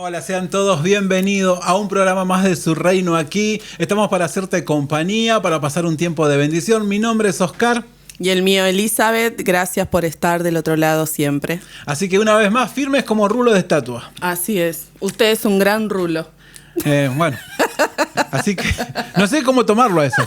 Hola, sean todos bienvenidos a un programa más de Su Reino aquí. Estamos para hacerte compañía, para pasar un tiempo de bendición. Mi nombre es Oscar. Y el mío, Elizabeth. Gracias por estar del otro lado siempre. Así que una vez más, firmes como rulo de estatua. Así es. Usted es un gran rulo. Bueno, así que no sé cómo tomarlo a eso.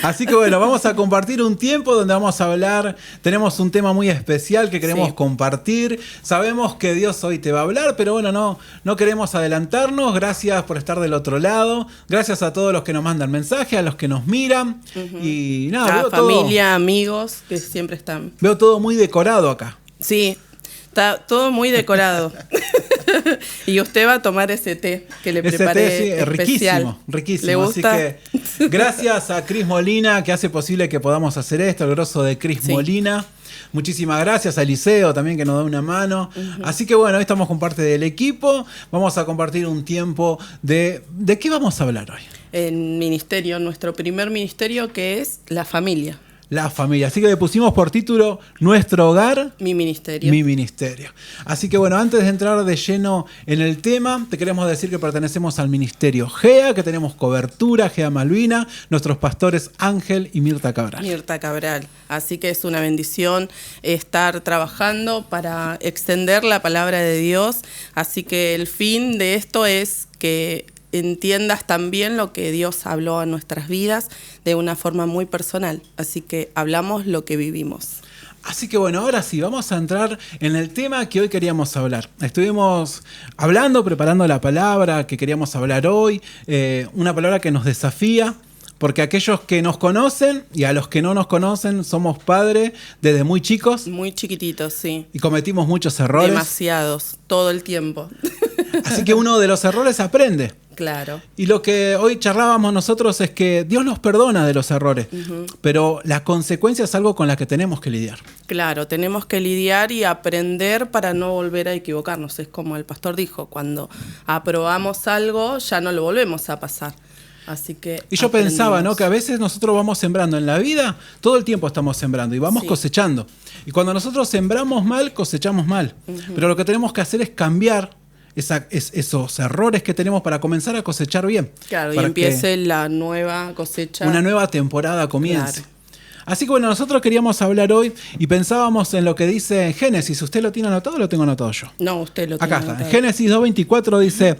Así que bueno, vamos a compartir un tiempo donde vamos a hablar. Tenemos un tema muy especial que queremos compartir. Sabemos que Dios hoy te va a hablar, pero bueno, no queremos adelantarnos. Gracias por estar del otro lado. Gracias a todos los que nos mandan mensajes, a los que nos miran. Y nada, veo familia, todo, amigos que siempre están. Veo todo muy decorado acá. Sí, está todo muy decorado. Y usted va a tomar ese té que le preparé. Ese té, sí, especial. riquísimo. ¿Le gusta? Así que gracias a Cris Molina que hace posible que podamos hacer esto, el grosso de Cris Molina. Muchísimas gracias a Eliseo también que nos da una mano. Así que bueno, hoy estamos con parte del equipo. Vamos a compartir un tiempo de... ¿De qué vamos a hablar hoy? En ministerio, nuestro primer ministerio, que es la familia. La familia. Así que le pusimos por título Nuestro Hogar, Mi Ministerio. Mi Ministerio. Así que bueno, antes de entrar de lleno en el tema, te queremos decir que pertenecemos al Ministerio GEA, que tenemos cobertura, GEA Malvina, nuestros pastores Ángel y Mirta Cabral. Mirta Cabral. Así que es una bendición estar trabajando para extender la palabra de Dios. Así que el fin de esto es que entiendas también lo que Dios habló a nuestras vidas de una forma muy personal. Así que hablamos lo que vivimos. Así que bueno, ahora sí, vamos a entrar en el tema que hoy queríamos hablar. Estuvimos hablando, preparando la palabra que queríamos hablar hoy, una palabra que nos desafía, porque aquellos que nos conocen y a los que no nos conocen somos padres desde muy chicos. Muy chiquititos, sí. Y cometimos muchos errores. Demasiados, todo el tiempo. Así que uno de los errores aprende. Claro. Y lo que hoy charlábamos nosotros es que Dios nos perdona de los errores, pero la consecuencia es algo con la que tenemos que lidiar. Claro, tenemos que lidiar y aprender para no volver a equivocarnos. Es como el pastor dijo, cuando aprobamos algo ya no lo volvemos a pasar. Así que y yo pensaba, ¿no?, que a veces nosotros vamos sembrando en la vida, todo el tiempo estamos sembrando y vamos cosechando. Y cuando nosotros sembramos mal, cosechamos mal. Pero lo que tenemos que hacer es cambiar esos errores que tenemos para comenzar a cosechar bien. Claro, y empiece la nueva cosecha. Una nueva temporada comience. Claro. Así que bueno, nosotros queríamos hablar hoy y pensábamos en lo que dice Génesis. ¿Usted lo tiene anotado o lo tengo anotado yo? No, usted lo tiene anotado. Acá está. En Génesis 2:24 dice...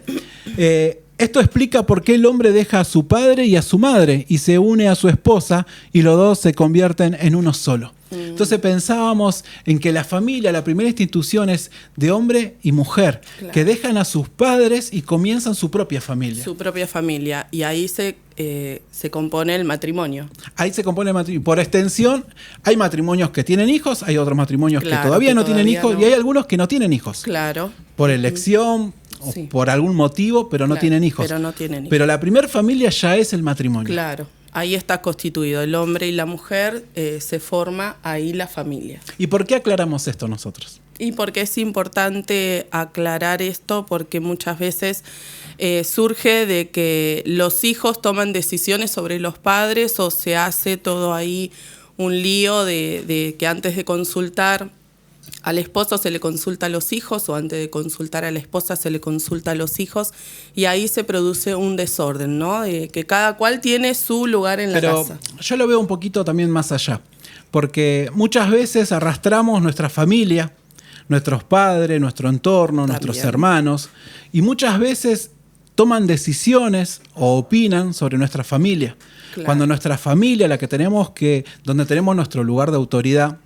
esto explica por qué el hombre deja a su padre y a su madre y se une a su esposa y los dos se convierten en uno solo. Entonces pensábamos en que la familia, la primera institución es de hombre y mujer, que dejan a sus padres y comienzan su propia familia. Su propia familia. Y ahí se compone el matrimonio. Ahí se compone el matrimonio. Por extensión, hay matrimonios que tienen hijos, hay otros matrimonios que todavía no tienen hijos y hay algunos que no tienen hijos. Claro. Por elección o por algún motivo, pero no tienen hijos. Pero no tienen hijos. Pero la primer familia ya es el matrimonio. Claro. Ahí está constituido el hombre y la mujer, se forma ahí la familia. ¿Y por qué aclaramos esto nosotros? Y porque es importante aclarar esto, porque muchas veces surge de que los hijos toman decisiones sobre los padres o se hace todo ahí un lío de que antes de consultar al esposo se le consulta a los hijos o antes de consultar a la esposa se le consulta a los hijos y ahí se produce un desorden, ¿no? De que cada cual tiene su lugar en la casa. Pero yo lo veo un poquito también más allá, porque muchas veces arrastramos nuestra familia, nuestros padres, nuestro entorno, nuestros hermanos, y muchas veces toman decisiones o opinan sobre nuestra familia. Claro. Cuando nuestra familia, la que tenemos donde tenemos nuestro lugar de autoridad,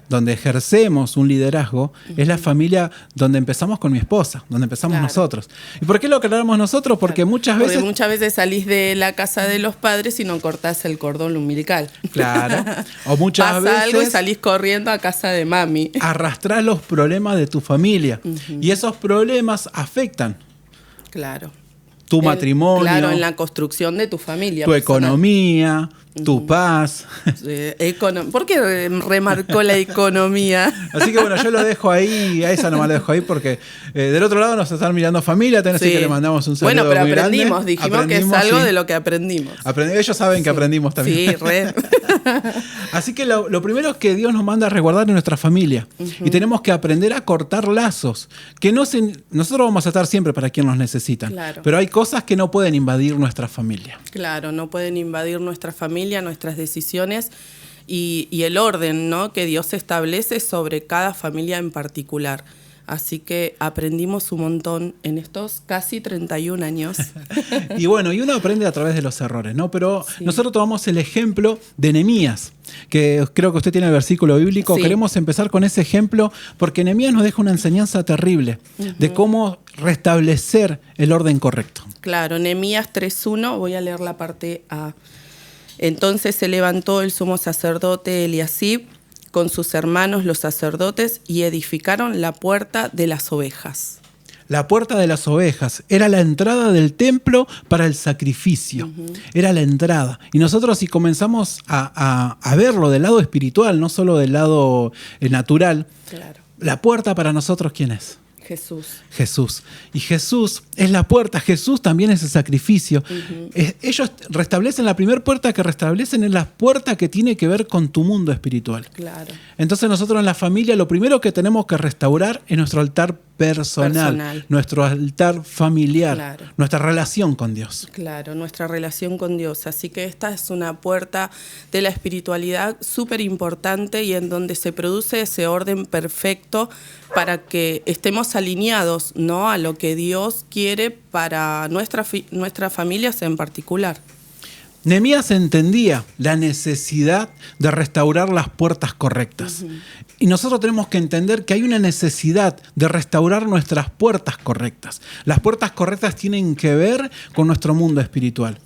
donde ejercemos un liderazgo, es la familia donde empezamos con mi esposa, donde empezamos nosotros. ¿Y por qué lo aclaramos nosotros? Porque muchas veces salís de la casa de los padres y no cortás el cordón umbilical. Claro. O muchas veces pasa algo y salís corriendo a casa de mami. Arrastrás los problemas de tu familia. Y esos problemas afectan. Claro. Tu matrimonio. Claro, en la construcción de tu familia. Tu economía, tu paz. ¿Por qué remarcó la economía? Así que bueno, yo lo dejo ahí, a esa nomás lo dejo ahí porque del otro lado nos están mirando familia, así que le mandamos un saludo. Bueno, pero muy dijimos grande. que es algo de lo que aprendimos. Ellos saben que aprendimos también. Sí, re. Así que lo primero es que Dios nos manda a resguardar en nuestra familia. Y tenemos que aprender a cortar lazos. Nosotros vamos a estar siempre para quien nos necesitan. Claro. Pero hay cosas que no pueden invadir nuestra familia. Claro, no pueden invadir nuestra familia, nuestras decisiones y el orden, ¿no?, que Dios establece sobre cada familia en particular. Así que aprendimos un montón en estos casi 31 años. Y bueno, y uno aprende a través de los errores, ¿no? Pero nosotros tomamos el ejemplo de Nehemías, que creo que usted tiene el versículo bíblico. Sí. Queremos empezar con ese ejemplo porque Nehemías nos deja una enseñanza terrible de cómo restablecer el orden correcto. Claro, Nehemías 3:1, voy a leer la parte A. Entonces se levantó el sumo sacerdote Eliasib con sus hermanos los sacerdotes y edificaron la puerta de las ovejas. La puerta de las ovejas era la entrada del templo para el sacrificio. Era la entrada. Y nosotros, si comenzamos a verlo del lado espiritual, no solo del lado natural, Claro. la puerta para nosotros, ¿quién es? Jesús. Jesús. Y Jesús es la puerta, Jesús también es el sacrificio. Ellos restablecen la primera puerta que restablecen, es la puerta que tiene que ver con tu mundo espiritual. Claro. Entonces nosotros en la familia lo primero que tenemos que restaurar es nuestro altar personal. Nuestro altar familiar, Claro. nuestra relación con Dios. Claro, nuestra relación con Dios. Así que esta es una puerta de la espiritualidad súper importante y en donde se produce ese orden perfecto para que estemos alineados, ¿no?, a lo que Dios quiere para nuestras familias en particular. Nehemías entendía la necesidad de restaurar las puertas correctas. Y nosotros tenemos que entender que hay una necesidad de restaurar nuestras puertas correctas. Las puertas correctas tienen que ver con nuestro mundo espiritual.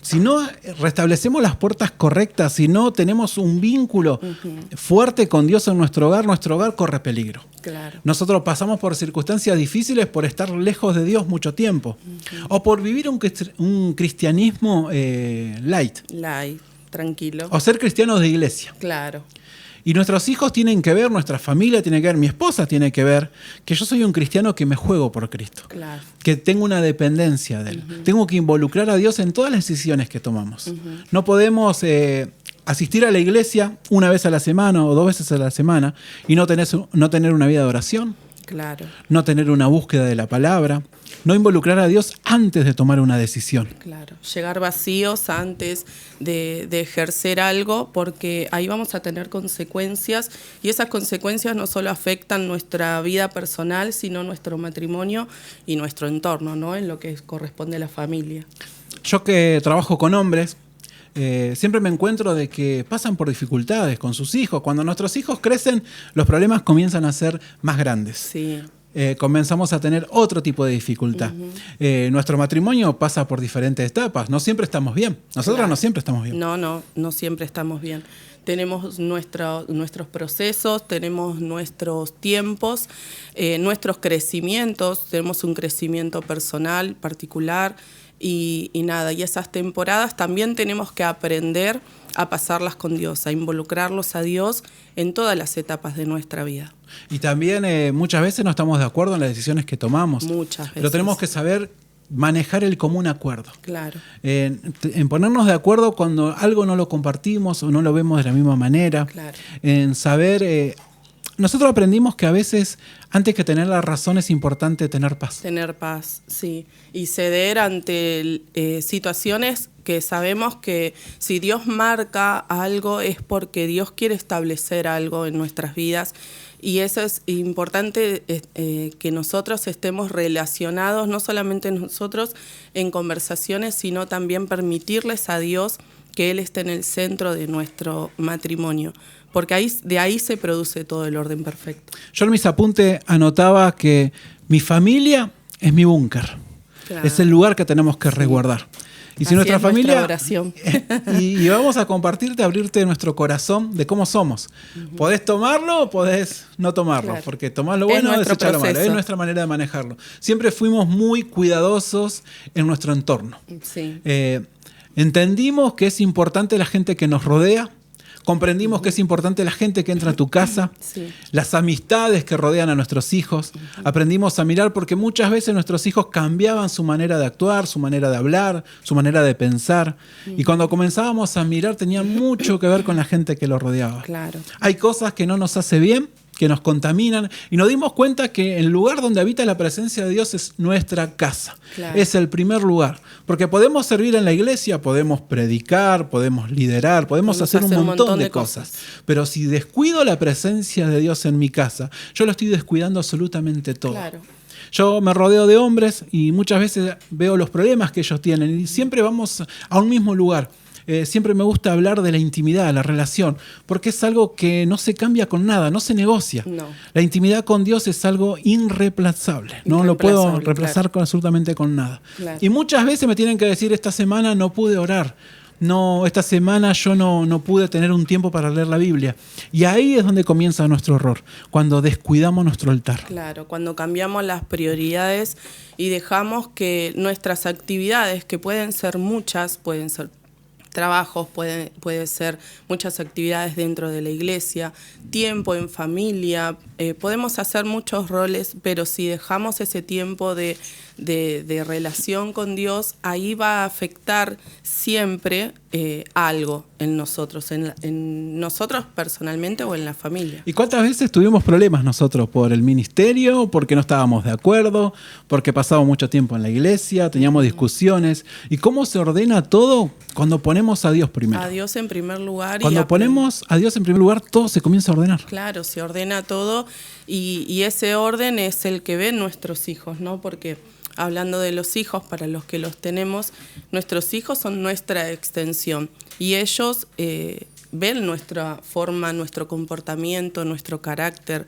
Si no restablecemos las puertas correctas, si no tenemos un vínculo fuerte con Dios en nuestro hogar corre peligro. Claro. Nosotros pasamos por circunstancias difíciles por estar lejos de Dios mucho tiempo. O por vivir un cristianismo light. Tranquilo. O ser cristianos de iglesia. Claro. Y nuestros hijos tienen que ver, nuestra familia tiene que ver, mi esposa tiene que ver que yo soy un cristiano que me juego por Cristo. Claro. Que tengo una dependencia de Él. Tengo que involucrar a Dios en todas las decisiones que tomamos. No podemos asistir a la iglesia una vez a la semana o 2 veces a la semana y no tener una vida de oración. Claro. No tener una búsqueda de la palabra. No involucrar a Dios antes de tomar una decisión. Claro, llegar vacíos antes de ejercer algo, porque ahí vamos a tener consecuencias y esas consecuencias no solo afectan nuestra vida personal, sino nuestro matrimonio y nuestro entorno, ¿no?, en lo que corresponde a la familia. Yo que trabajo con hombres, siempre me encuentro de que pasan por dificultades con sus hijos. Cuando nuestros hijos crecen, los problemas comienzan a ser más grandes. Sí. Comenzamos a tener otro tipo de dificultad. Nuestro matrimonio pasa por diferentes etapas. No siempre estamos bien. Nosotros Claro. no siempre estamos bien. No siempre estamos bien. Tenemos nuestros procesos, tenemos nuestros tiempos, nuestros crecimientos, tenemos un crecimiento personal, particular, y esas temporadas también tenemos que aprender a pasarlas con Dios, a involucrarlos a Dios en todas las etapas de nuestra vida. Y también muchas veces no estamos de acuerdo en las decisiones que tomamos. Muchas veces. Pero tenemos que saber manejar el común acuerdo. Claro. En ponernos de acuerdo cuando algo no lo compartimos o no lo vemos de la misma manera. Claro. En saber... nosotros aprendimos que a veces, antes que tener la razón, es importante tener paz. Tener paz, sí. Y ceder ante situaciones que sabemos que si Dios marca algo es porque Dios quiere establecer algo en nuestras vidas. Y eso es importante, que nosotros estemos relacionados, no solamente nosotros en conversaciones, sino también permitirles a Dios que Él esté en el centro de nuestro matrimonio. Porque de ahí se produce todo el orden perfecto. Yo en mis apuntes anotaba que mi familia es mi búnker. Claro. Es el lugar que tenemos que resguardar. Y si Así nuestra es familia... oración. y vamos a compartirte, abrirte nuestro corazón de cómo somos. Podés tomarlo o podés no tomarlo, Claro. porque tomar lo bueno o desechar lo malo. proceso. Es nuestra manera de manejarlo. Siempre fuimos muy cuidadosos en nuestro entorno. Sí. Entendimos que es importante la gente que nos rodea, comprendimos que es importante la gente que entra a tu casa, las amistades que rodean a nuestros hijos. Aprendimos a mirar porque muchas veces nuestros hijos cambiaban su manera de actuar, su manera de hablar, su manera de pensar. Y cuando comenzábamos a mirar tenía mucho que ver con la gente que lo rodeaba. Claro. Hay cosas que no nos hace bien, que nos contaminan, y nos dimos cuenta que el lugar donde habita la presencia de Dios es nuestra casa. Claro. Es el primer lugar. Porque podemos servir en la iglesia, podemos predicar, podemos liderar, podemos hacer un montón de cosas. Pero si descuido la presencia de Dios en mi casa, yo lo estoy descuidando absolutamente todo. Claro. Yo me rodeo de hombres y muchas veces veo los problemas que ellos tienen y siempre vamos a un mismo lugar. Siempre me gusta hablar de la intimidad, la relación, porque es algo que no se cambia con nada, no se negocia. No. La intimidad con Dios es algo irreemplazable. No lo puedo reemplazar absolutamente con nada. Claro. Y muchas veces me tienen que decir, esta semana no pude orar. No, esta semana yo no pude tener un tiempo para leer la Biblia. Y ahí es donde comienza nuestro error, cuando descuidamos nuestro altar. Claro, cuando cambiamos las prioridades y dejamos que nuestras actividades, que pueden ser muchas, pueden ser trabajos, puede ser muchas actividades dentro de la iglesia, tiempo en familia, podemos hacer muchos roles, pero si dejamos ese tiempo de relación con Dios, ahí va a afectar siempre algo en nosotros, en nosotros personalmente o en la familia. ¿Y cuántas veces tuvimos problemas nosotros por el ministerio, porque no estábamos de acuerdo, porque pasábamos mucho tiempo en la iglesia, teníamos discusiones? ¿Y cómo se ordena todo cuando ponemos a Dios primero? A Dios en primer lugar. Cuando ponemos a Dios en primer lugar, todo se comienza a ordenar. Claro, se ordena todo y ese orden es el que ven nuestros hijos, ¿no? Porque hablando de los hijos, para los que los tenemos, nuestros hijos son nuestra extensión y ellos ven nuestra forma, nuestro comportamiento, nuestro carácter,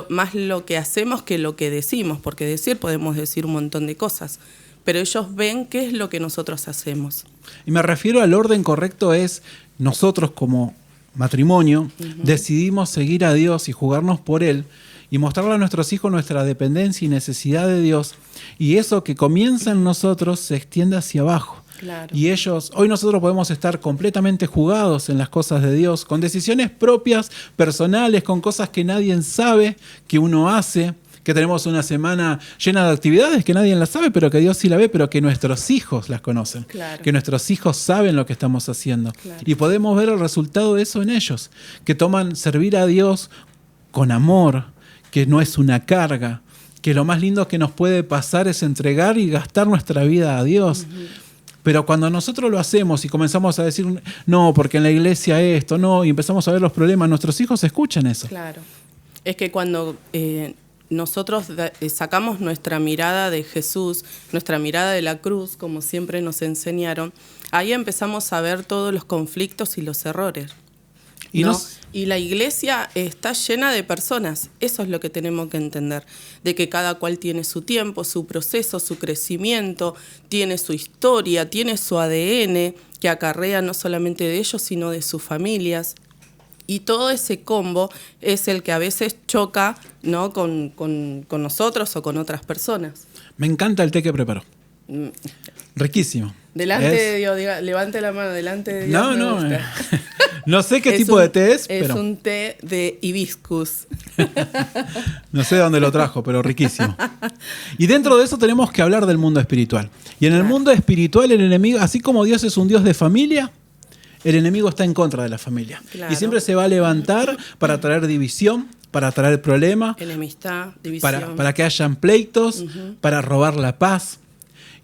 más lo que hacemos que lo que decimos, porque podemos decir un montón de cosas, pero ellos ven qué es lo que nosotros hacemos. Y me refiero al orden correcto, es nosotros como matrimonio decidimos seguir a Dios y jugarnos por Él, y mostrarle a nuestros hijos nuestra dependencia y necesidad de Dios. Y eso que comienza en nosotros se extiende hacia abajo. Claro. Y hoy nosotros podemos estar completamente jugados en las cosas de Dios, con decisiones propias, personales, con cosas que nadie sabe, que uno hace, que tenemos una semana llena de actividades que nadie las sabe, pero que Dios sí la ve, pero que nuestros hijos las conocen. Claro. Que nuestros hijos saben lo que estamos haciendo. Claro. Y podemos ver el resultado de eso en ellos, que toman servir a Dios con amor, que no es una carga, que lo más lindo que nos puede pasar es entregar y gastar nuestra vida a Dios. Pero cuando nosotros lo hacemos y comenzamos a decir, no, porque en la iglesia esto, no, y empezamos a ver los problemas, nuestros hijos escuchan eso. Claro. Es que cuando nosotros sacamos nuestra mirada de Jesús, nuestra mirada de la cruz, como siempre nos enseñaron, ahí empezamos a ver todos los conflictos y los errores. Y la iglesia está llena de personas, eso es lo que tenemos que entender, de que cada cual tiene su tiempo, su proceso, su crecimiento, tiene su historia, tiene su ADN que acarrea no solamente de ellos, sino de sus familias. Y todo ese combo es el que a veces choca, ¿no? con nosotros o con otras personas. Me encanta el té que preparó. Riquísimo. Delante de Dios, levante la mano, delante de Dios. No sé qué tipo de té es, pero... Es un té de hibiscus. No sé de dónde lo trajo, pero riquísimo. Y dentro de eso tenemos que hablar del mundo espiritual. Y en el mundo espiritual el enemigo, así como Dios es un Dios de familia, el enemigo está en contra de la familia. Claro. Y siempre se va a levantar para traer división, para traer problemas, enemistad, división, para que hayan pleitos, para robar la paz.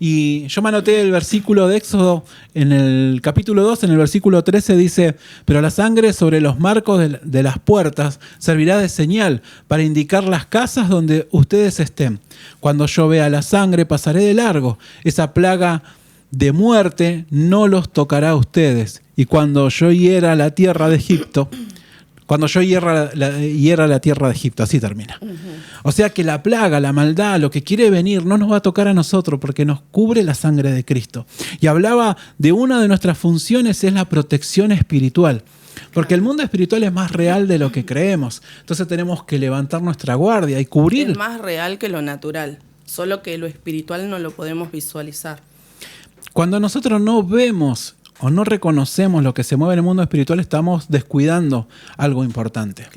Y yo me anoté el versículo de Éxodo en el capítulo 2, en el versículo 13 dice: pero la sangre sobre los marcos de las puertas servirá de señal para indicar las casas donde ustedes estén. Cuando yo vea la sangre pasaré de largo. Esa plaga de muerte no los tocará a ustedes. Y cuando yo hiera la tierra de Egipto, cuando yo hiera la tierra de Egipto, así termina. O sea que la plaga, la maldad, lo que quiere venir no nos va a tocar a nosotros porque nos cubre la sangre de Cristo. Y hablaba de una de nuestras funciones, es la protección espiritual. Porque el mundo espiritual es más real de lo que creemos. Entonces tenemos que levantar nuestra guardia y cubrir. Es más real que lo natural, solo que lo espiritual no lo podemos visualizar. Cuando nosotros no vemos o no reconocemos lo que se mueve en el mundo espiritual, estamos descuidando algo importante.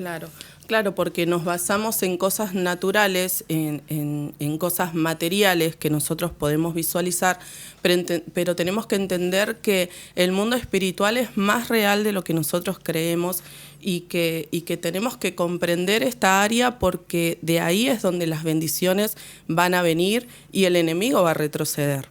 Claro, porque nos basamos en cosas naturales, en cosas materiales que nosotros podemos visualizar, pero tenemos que entender que el mundo espiritual es más real de lo que nosotros creemos y que tenemos que comprender esta área, porque de ahí es donde las bendiciones van a venir y el enemigo va a retroceder.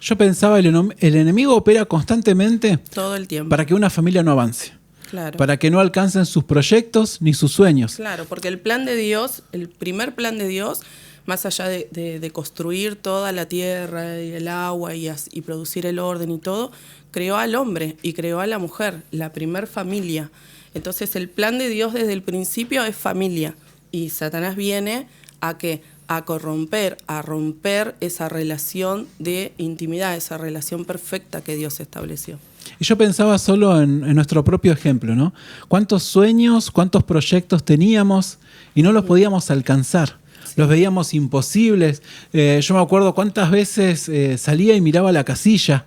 Yo pensaba, el enemigo opera constantemente todo el tiempo para que una familia no avance. Claro. Para que no alcancen sus proyectos ni sus sueños. Claro, porque el plan de Dios, el primer plan de Dios, más allá de construir toda la tierra y el agua y producir el orden y todo, creó al hombre y creó a la mujer, la primer familia. Entonces el plan de Dios desde el principio es familia, y Satanás viene a ¿qué? A corromper, a romper esa relación de intimidad, esa relación perfecta que Dios estableció. Y yo pensaba solo en nuestro propio ejemplo, ¿no? ¿Cuántos sueños, cuántos proyectos teníamos y no los podíamos alcanzar? Sí. Los veíamos imposibles. Yo me acuerdo cuántas veces salía y miraba la casilla,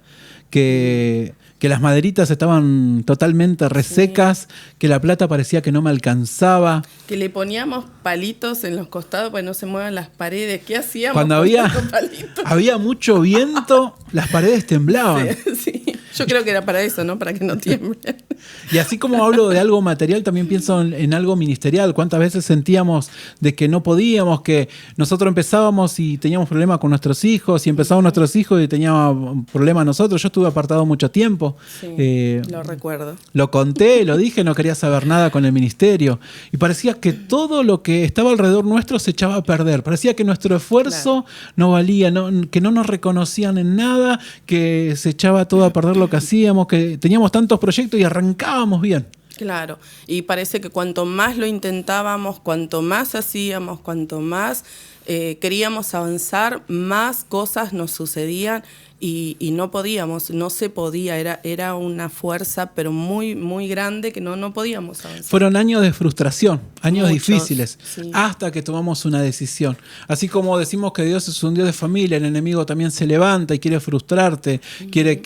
que las maderitas estaban totalmente resecas, sí. Que la plata parecía que no me alcanzaba. Que le poníamos palitos en los costados para que no se muevan las paredes. ¿Qué hacíamos? Cuando había mucho viento, las paredes temblaban. Sí, sí. Yo creo que era para eso, ¿no? Para que no tiemblen. Y así como hablo de algo material, también pienso en algo ministerial. ¿Cuántas veces sentíamos de que no podíamos, que nosotros empezábamos y teníamos problemas con nuestros hijos, y empezaban nuestros hijos y teníamos problemas nosotros? Yo estuve apartado mucho tiempo. Sí, lo recuerdo. Lo conté, lo dije, no quería saber nada con el ministerio. Y parecía que todo lo que estaba alrededor nuestro se echaba a perder. Parecía que nuestro esfuerzo no valía, que no nos reconocían en nada, que se echaba todo a perder lo que hacíamos, que teníamos tantos proyectos y arrancábamos bien. Claro, y parece que cuanto más lo intentábamos, cuanto más hacíamos, cuanto más queríamos avanzar, más cosas nos sucedían y no podíamos, no se podía, era una fuerza pero muy, muy grande que no podíamos avanzar. Fueron años de frustración, años muchos, difíciles, sí. Hasta que tomamos una decisión. Así como decimos que Dios es un Dios de familia, el enemigo también se levanta y quiere frustrarte, quiere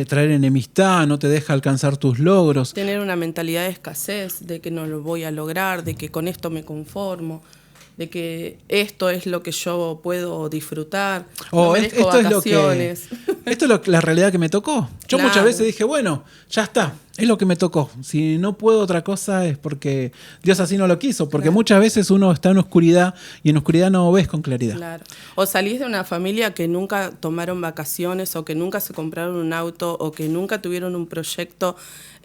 traer enemistad, no te deja alcanzar tus logros. Tener una mentalidad de escasez, de que no lo voy a lograr, de que con esto me conformo, de que esto es lo que yo puedo disfrutar, no merezco vacaciones. Esto es la realidad que me tocó. Yo muchas veces dije, bueno, ya está, es lo que me tocó. Si no puedo otra cosa es porque Dios así no lo quiso, porque muchas veces uno está en oscuridad y en oscuridad no ves con claridad. Claro. O salís de una familia que nunca tomaron vacaciones, o que nunca se compraron un auto, o que nunca tuvieron un proyecto,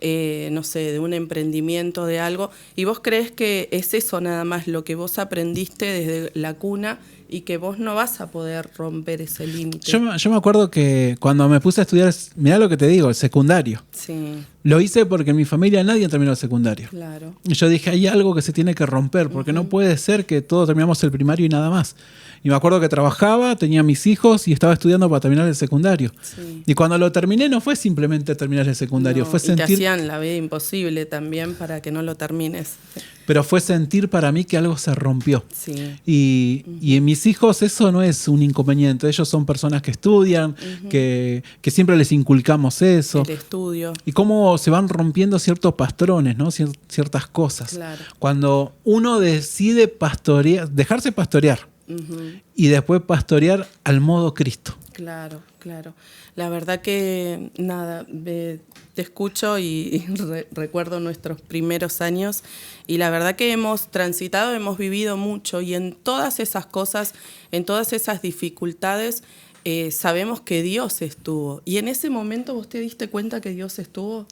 no sé, de un emprendimiento, de algo, y vos crees que es eso nada más lo que vos aprendiste desde la cuna y que vos no vas a poder romper ese límite. Yo me acuerdo que cuando me puse a estudiar, mirá lo que te digo, el secundario. Sí. Lo hice porque en mi familia nadie terminó el secundario. Claro. Y yo dije, hay algo que se tiene que romper, porque no puede ser que todos terminamos el primario y nada más. Y me acuerdo que trabajaba, tenía mis hijos y estaba estudiando para terminar el secundario. Sí. Y cuando lo terminé no fue simplemente terminar el secundario, fue sentir... Y te hacían la vida imposible también para que no lo termines. Pero fue sentir para mí que algo se rompió. Sí. Y en mis hijos eso no es un inconveniente. Ellos son personas que estudian, que siempre les inculcamos eso. El estudio. Y cómo se van rompiendo ciertos patrones, ¿no? Ciertas cosas. Claro. Cuando uno decide dejarse pastorear y después pastorear al modo Cristo. Claro, claro. La verdad que, nada, te escucho y recuerdo nuestros primeros años, y la verdad que hemos transitado, hemos vivido mucho, y en todas esas cosas, en todas esas dificultades, sabemos que Dios estuvo. ¿Y en ese momento vos te diste cuenta que Dios estuvo?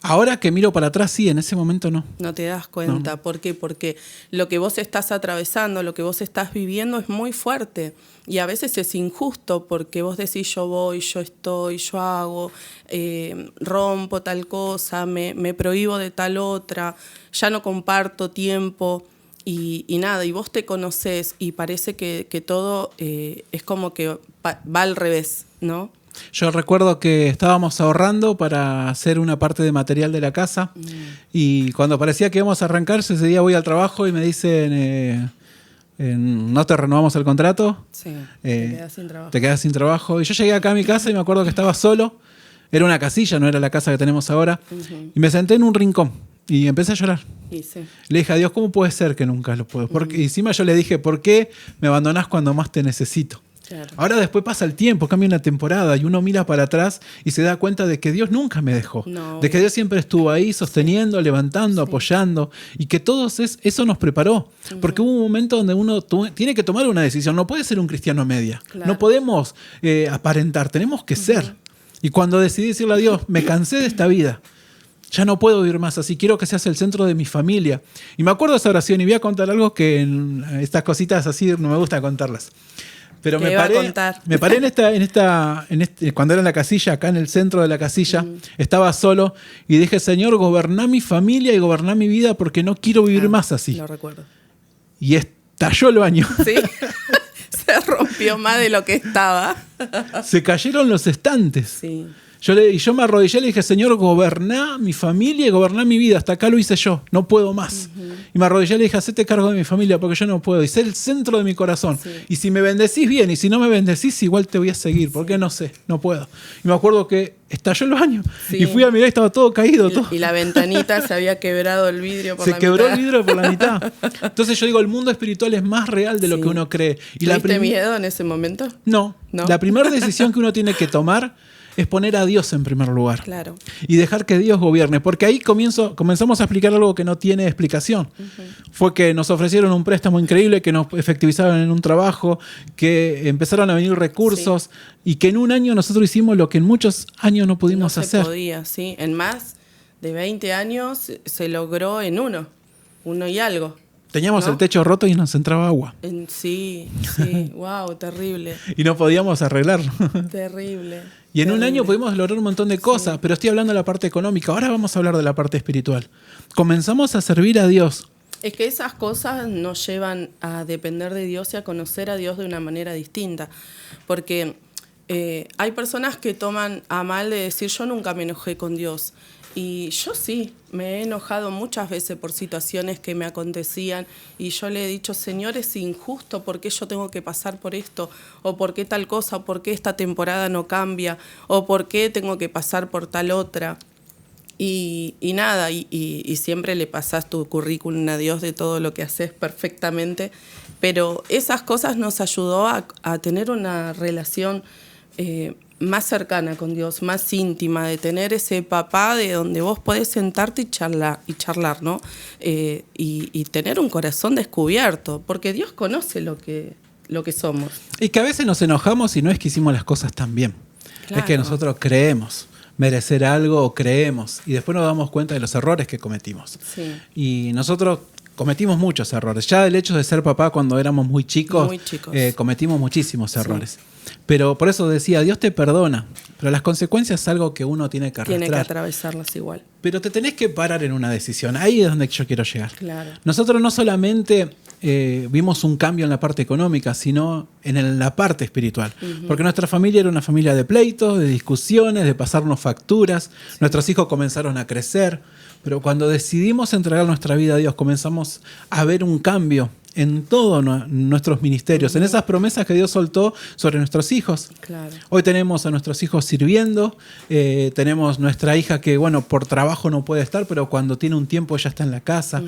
Ahora que miro para atrás, sí, en ese momento no. No te das cuenta. No. ¿Por qué? Porque lo que vos estás atravesando, lo que vos estás viviendo es muy fuerte, y a veces es injusto, porque vos decís yo voy, yo estoy, yo hago, rompo tal cosa, me prohíbo de tal otra, ya no comparto tiempo y nada, y vos te conocés y parece que todo es como que va al revés, ¿no? Yo recuerdo que estábamos ahorrando para hacer una parte de material de la casa y cuando parecía que íbamos a arrancar, ese día voy al trabajo y me dicen, no te renovamos el contrato. Sí, te quedas sin trabajo. Te quedas sin trabajo. Y yo llegué acá a mi casa y me acuerdo que estaba solo. Era una casilla, no era la casa que tenemos ahora. Y me senté en un rincón y empecé a llorar. Y sí. Le dije a Dios, ¿cómo puede ser que nunca lo puedo? Porque, y encima yo le dije, ¿por qué me abandonás cuando más te necesito? Claro. Ahora después pasa el tiempo, cambia una temporada y uno mira para atrás y se da cuenta de que Dios nunca me dejó. No. De que Dios siempre estuvo ahí sosteniendo, levantando, apoyando y que todo eso nos preparó. Porque hubo un momento donde uno tiene que tomar una decisión. No puede ser un cristiano a media. Claro. No podemos aparentar, tenemos que ser. Y cuando decidí decirle a Dios, me cansé de esta vida. Ya no puedo vivir más así, quiero que seas el centro de mi familia. Y me acuerdo de esa oración y voy a contar algo que en estas cositas así no me gusta contarlas. Pero me paré cuando era en la casilla, acá en el centro de la casilla, estaba solo y dije, Señor, goberná mi familia y goberná mi vida porque no quiero vivir más así. Lo recuerdo. Y estalló el baño. Sí, se rompió más de lo que estaba. Se cayeron los estantes. Sí. Yo me arrodillé y le dije, Señor, goberná mi familia y goberná mi vida. Hasta acá lo hice yo, no puedo más. Y me arrodillé y le dije, hacete cargo de mi familia porque yo no puedo. Y sé el centro de mi corazón. Sí. Y si me bendecís, bien. Y si no me bendecís, igual te voy a seguir. Porque no sé, no puedo. Y me acuerdo que estalló el baño. Sí. Y fui a mirar y estaba todo caído. Y la ventanita se había quebrado el vidrio por la mitad. Se quebró el vidrio por la mitad. Entonces yo digo, el mundo espiritual es más real de lo que uno cree. ¿Tuviste miedo en ese momento? No. La primera decisión que uno tiene que tomar es poner a Dios en primer lugar. Claro. Y dejar que Dios gobierne. Porque ahí comenzamos a explicar algo que no tiene explicación. Fue que nos ofrecieron un préstamo increíble, que nos efectivizaron en un trabajo, que empezaron a venir recursos y que en un año nosotros hicimos lo que en muchos años no pudimos hacer. No se podía, sí. En más de 20 años se logró en uno y algo. Teníamos el techo roto y nos entraba agua. Sí, wow, terrible. Y no podíamos arreglarlo. Terrible. Y en un año pudimos lograr un montón de cosas, pero estoy hablando de la parte económica. Ahora vamos a hablar de la parte espiritual. Comenzamos a servir a Dios. Es que esas cosas nos llevan a depender de Dios y a conocer a Dios de una manera distinta. Porque hay personas que toman a mal de decir, yo nunca me enojé con Dios. Y yo sí, me he enojado muchas veces por situaciones que me acontecían y yo le he dicho, Señor, es injusto, ¿por qué yo tengo que pasar por esto? ¿O por qué tal cosa? ¿Por qué esta temporada no cambia? ¿O por qué tengo que pasar por tal otra? Y nada, y siempre le pasás tu currículum a Dios de todo lo que haces perfectamente, pero esas cosas nos ayudó a tener una relación más cercana con Dios, más íntima, de tener ese papá de donde vos podés sentarte y charlar, ¿no? Y tener un corazón descubierto, porque Dios conoce lo que somos. Y que a veces nos enojamos y no es que hicimos las cosas tan bien, claro. Es que nosotros creemos merecer algo o creemos y después nos damos cuenta de los errores que cometimos. Sí. Y nosotros cometimos muchos errores. Ya el hecho de ser papá cuando éramos muy chicos. Cometimos muchísimos errores. Sí. Pero por eso decía, Dios te perdona, pero las consecuencias es algo que uno tiene que arrastrar. Tiene que atravesarlas igual. Pero te tenés que parar en una decisión. Ahí es donde yo quiero llegar. Claro. Nosotros no solamente vimos un cambio en la parte económica, sino en la parte espiritual. Porque nuestra familia era una familia de pleitos, de discusiones, de pasarnos facturas. Sí. Nuestros hijos comenzaron a crecer. Pero cuando decidimos entregar nuestra vida a Dios, comenzamos a ver un cambio en todos nuestros ministerios, en esas promesas que Dios soltó sobre nuestros hijos. Claro. Hoy tenemos a nuestros hijos sirviendo, tenemos nuestra hija que, bueno, por trabajo no puede estar, pero cuando tiene un tiempo ya está en la casa.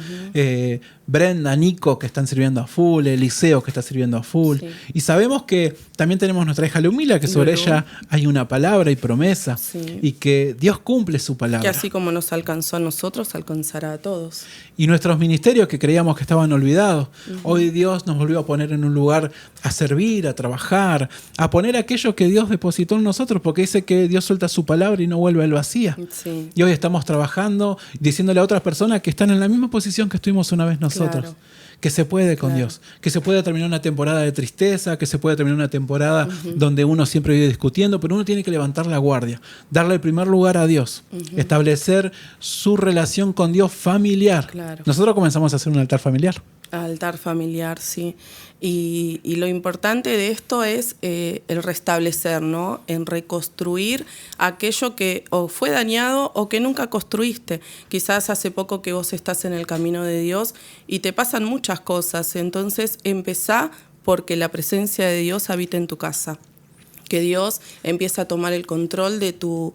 Brenda, Nico, que están sirviendo a full, Eliseo, que está sirviendo a full. Sí. Y sabemos que también tenemos nuestra hija Lumila, que sobre ella hay una palabra y promesa, y que Dios cumple su palabra. Que así como nos alcanzó a nosotros, alcanzará a todos. Y nuestros ministerios que creíamos que estaban olvidados, hoy Dios nos volvió a poner en un lugar a servir, a trabajar, a poner aquello que Dios depositó en nosotros, porque dice que Dios suelta su palabra y no vuelve al vacía. Sí. Y hoy estamos trabajando, diciéndole a otras personas que están en la misma posición que estuvimos una vez nosotros. Claro. Que se puede con Dios, que se puede terminar una temporada de tristeza, que se puede terminar una temporada donde uno siempre vive discutiendo, pero uno tiene que levantar la guardia, darle el primer lugar a Dios, establecer su relación con Dios familiar. Claro. Nosotros comenzamos a hacer un altar familiar. Altar familiar, sí. Y lo importante de esto es el restablecer, ¿no? En reconstruir aquello que o fue dañado o que nunca construiste. Quizás hace poco que vos estás en el camino de Dios y te pasan muchas cosas. Entonces empezá porque la presencia de Dios habita en tu casa. Que Dios empiece a tomar el control de tu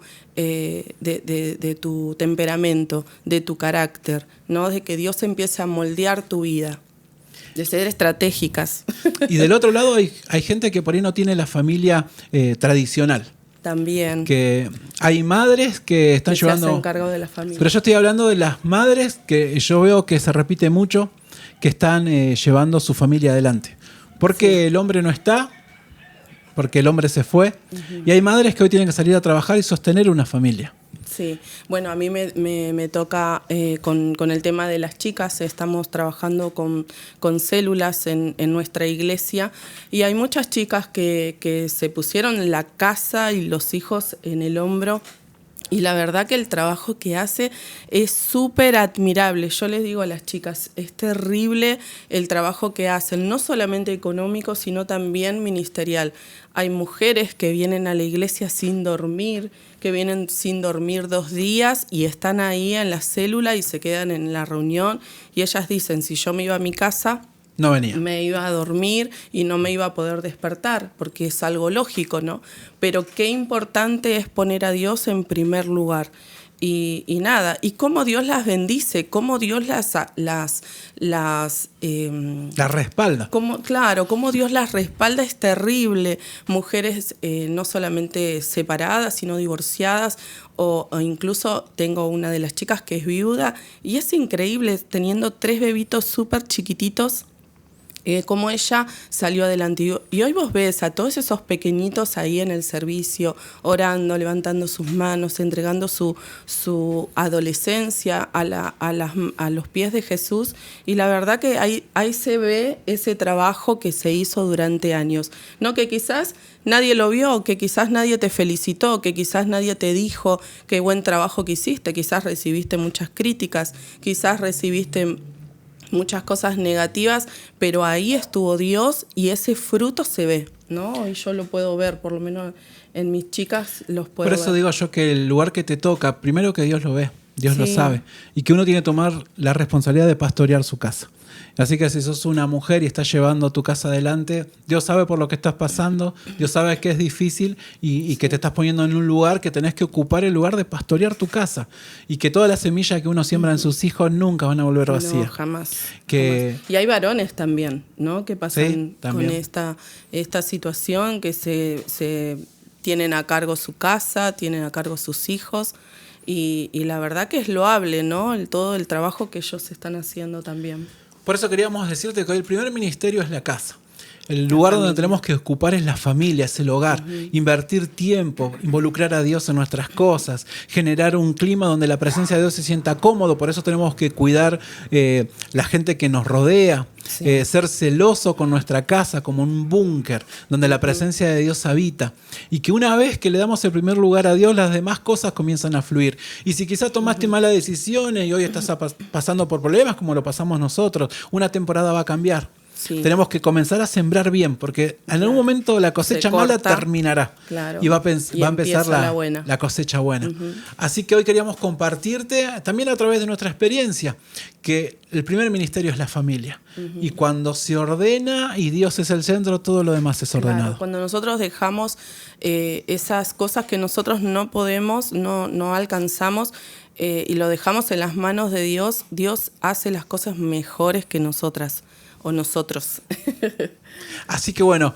temperamento, de tu carácter, ¿no? De que Dios empiece a moldear tu vida, de ser estratégicas. Y del otro lado hay gente que por ahí no tiene la familia tradicional. También. Que hay madres que están llevando... se hacen cargo de la familia. Pero yo estoy hablando de las madres que yo veo que se repite mucho, que están llevando su familia adelante. Porque el hombre no está, porque el hombre se fue, y hay madres que hoy tienen que salir a trabajar y sostener una familia. Sí, bueno, a mí me toca con el tema de las chicas, estamos trabajando con células en nuestra iglesia y hay muchas chicas que se pusieron la casa y los hijos en el hombro. Y la verdad que el trabajo que hace es súper admirable. Yo les digo a las chicas, es terrible el trabajo que hacen, no solamente económico, sino también ministerial. Hay mujeres que vienen a la iglesia sin dormir, que vienen sin dormir 2 días y están ahí en la célula y se quedan en la reunión. Y ellas dicen, si yo me iba a mi casa... No venía. Me iba a dormir y no me iba a poder despertar, porque es algo lógico, ¿no? Pero qué importante es poner a Dios en primer lugar. Y nada, y cómo Dios las bendice, cómo Dios las respalda. Cómo Dios las respalda es terrible. Mujeres no solamente separadas, sino divorciadas, o incluso tengo una de las chicas que es viuda, y es increíble, teniendo 3 bebitos súper chiquititos, cómo ella salió adelante. Y hoy vos ves a todos esos pequeñitos ahí en el servicio, orando, levantando sus manos, entregando su adolescencia a los pies de Jesús. Y la verdad que ahí se ve ese trabajo que se hizo durante años. No que quizás nadie lo vio, que quizás nadie te felicitó, que quizás nadie te dijo qué buen trabajo que hiciste, quizás recibiste muchas críticas, quizás recibiste muchas cosas negativas, pero ahí estuvo Dios y ese fruto se ve, ¿no? Y yo lo puedo ver, por lo menos en mis chicas los puedo ver. Por eso digo yo que el lugar que te toca, primero que Dios lo ve, Dios lo sabe, y que uno tiene que tomar la responsabilidad de pastorear su casa. Así que si sos una mujer y estás llevando tu casa adelante, Dios sabe por lo que estás pasando, Dios sabe que es difícil y que te estás poniendo en un lugar que tenés que ocupar el lugar de pastorear tu casa. Y que toda la semilla que uno siembra en sus hijos nunca van a volver vacías. No, jamás. Y hay varones también, ¿no? Que pasan con esta situación, que se tienen a cargo su casa, tienen a cargo sus hijos. Y la verdad que es loable, ¿no? Todo el trabajo que ellos están haciendo también. Por eso queríamos decirte que hoy el primer ministerio es la casa. El lugar donde tenemos que ocupar es la familia, es el hogar. Invertir tiempo, involucrar a Dios en nuestras cosas, generar un clima donde la presencia de Dios se sienta cómodo. Por eso tenemos que cuidar la gente que nos rodea, ser celoso con nuestra casa como un búnker donde la presencia de Dios habita. Y que una vez que le damos el primer lugar a Dios, las demás cosas comienzan a fluir. Y si quizás tomaste malas decisiones y hoy estás pasando por problemas como lo pasamos nosotros, una temporada va a cambiar. Sí. Tenemos que comenzar a sembrar bien, porque en algún momento la cosecha mala terminará y va a empezar la cosecha buena. Así que hoy queríamos compartirte, también a través de nuestra experiencia, que el primer ministerio es la familia. Y cuando se ordena y Dios es el centro, todo lo demás es ordenado. Claro, cuando nosotros dejamos esas cosas que nosotros no podemos, no alcanzamos, y lo dejamos en las manos de Dios, Dios hace las cosas mejores que nosotras. O nosotros. Así que bueno,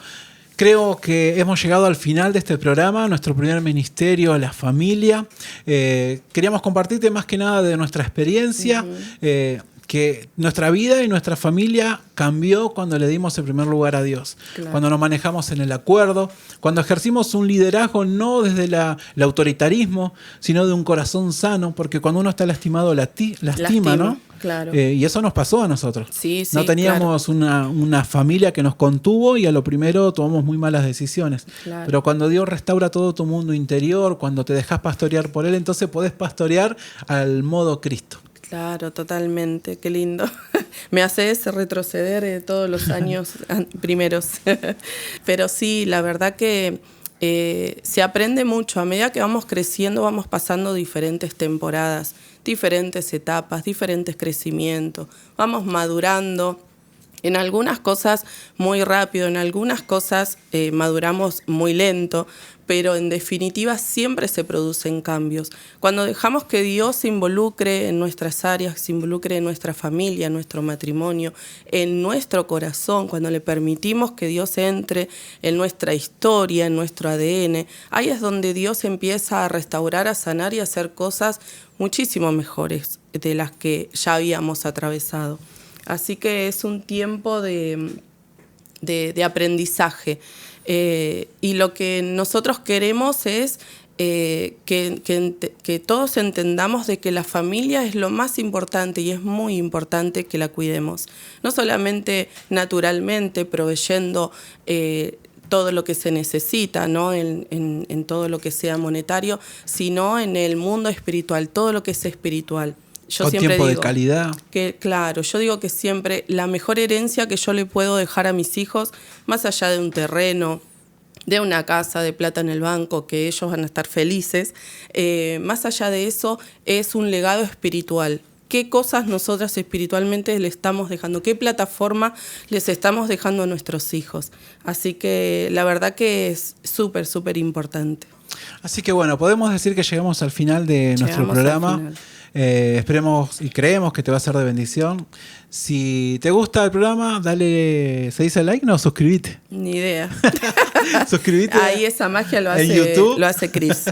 creo que hemos llegado al final de este programa, nuestro primer ministerio, la familia. Queríamos compartirte más que nada de nuestra experiencia, que nuestra vida y nuestra familia cambió cuando le dimos el primer lugar a Dios. Claro. Cuando nos manejamos en el acuerdo, cuando ejercimos un liderazgo no desde el autoritarismo, sino de un corazón sano, porque cuando uno está lastimado, lastima, ¿no? Claro. Y eso nos pasó a nosotros. Sí, no teníamos una familia que nos contuvo y a lo primero tomamos muy malas decisiones. Claro. Pero cuando Dios restaura todo tu mundo interior, cuando te dejas pastorear por Él, entonces podés pastorear al modo Cristo. Claro, totalmente, qué lindo. Me hace retroceder todos los años primeros. Pero sí, la verdad que se aprende mucho. A medida que vamos creciendo, vamos pasando diferentes temporadas, diferentes etapas, diferentes crecimientos. Vamos madurando. En algunas cosas muy rápido, en algunas cosas maduramos muy lento, pero en definitiva siempre se producen cambios. Cuando dejamos que Dios se involucre en nuestras áreas, se involucre en nuestra familia, en nuestro matrimonio, en nuestro corazón, cuando le permitimos que Dios entre en nuestra historia, en nuestro ADN, ahí es donde Dios empieza a restaurar, a sanar y a hacer cosas muchísimo mejores de las que ya habíamos atravesado. Así que es un tiempo de aprendizaje. Y lo que nosotros queremos es que todos entendamos de que la familia es lo más importante y es muy importante que la cuidemos. No solamente naturalmente, proveyendo todo lo que se necesita, ¿no? en todo lo que sea monetario, sino en el mundo espiritual, todo lo que es espiritual. Yo con siempre tiempo digo de calidad. Claro, yo digo que siempre la mejor herencia que yo le puedo dejar a mis hijos, más allá de un terreno, de una casa, de plata en el banco, que ellos van a estar felices, más allá de eso es un legado espiritual. ¿Qué cosas nosotras espiritualmente le estamos dejando? ¿Qué plataforma les estamos dejando a nuestros hijos? Así que la verdad que es súper, súper importante. Así que bueno, podemos decir que llegamos al final de nuestro programa. Esperemos y creemos que te va a ser de bendición. Si te gusta el programa, dale, ¿se dice like? No, suscríbete. Ni idea. Suscríbete. Ahí esa magia lo hace, en YouTube. Lo hace Cris.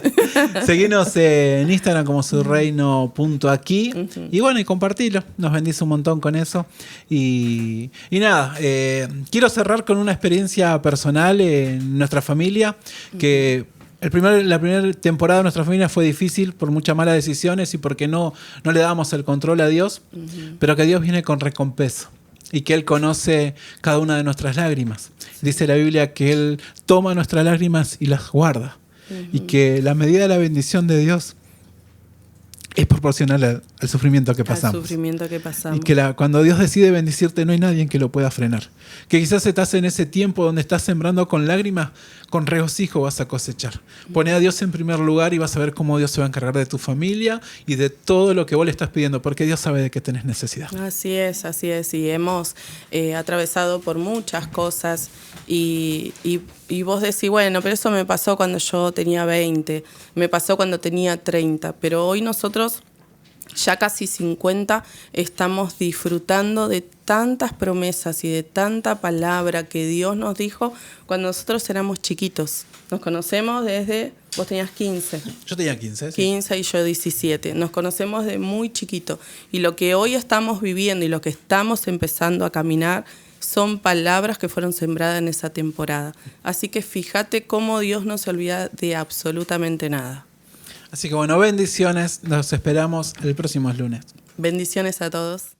Seguinos en Instagram como surreino.aquí. Y bueno, y compartilo. Nos bendice un montón con eso. Y nada, quiero cerrar con una experiencia personal en nuestra familia que... La primera temporada de nuestra familia fue difícil por muchas malas decisiones y porque no le dábamos el control a Dios, pero que Dios viene con recompensa y que Él conoce cada una de nuestras lágrimas. Dice la Biblia que Él toma nuestras lágrimas y las guarda y que la medida de la bendición de Dios es proporcional al sufrimiento que pasamos. Al sufrimiento que pasamos. Y que cuando Dios decide bendecirte no hay nadie que lo pueda frenar. Que quizás estás en ese tiempo donde estás sembrando con lágrimas, con regocijo vas a cosechar. Pone a Dios en primer lugar y vas a ver cómo Dios se va a encargar de tu familia y de todo lo que vos le estás pidiendo, porque Dios sabe de qué tenés necesidad. Así es, así es. Y hemos atravesado por muchas cosas y vos decís, bueno, pero eso me pasó cuando yo tenía 20, me pasó cuando tenía 30, pero hoy nosotros, ya casi 50, estamos disfrutando de tantas promesas y de tanta palabra que Dios nos dijo cuando nosotros éramos chiquitos. Nos conocemos desde, vos tenías 15. Yo tenía 15, sí. 15 y yo 17. Nos conocemos de muy chiquito. Y lo que hoy estamos viviendo y lo que estamos empezando a caminar son palabras que fueron sembradas en esa temporada. Así que fíjate cómo Dios no se olvida de absolutamente nada. Así que bueno, bendiciones. Nos esperamos el próximo lunes. Bendiciones a todos.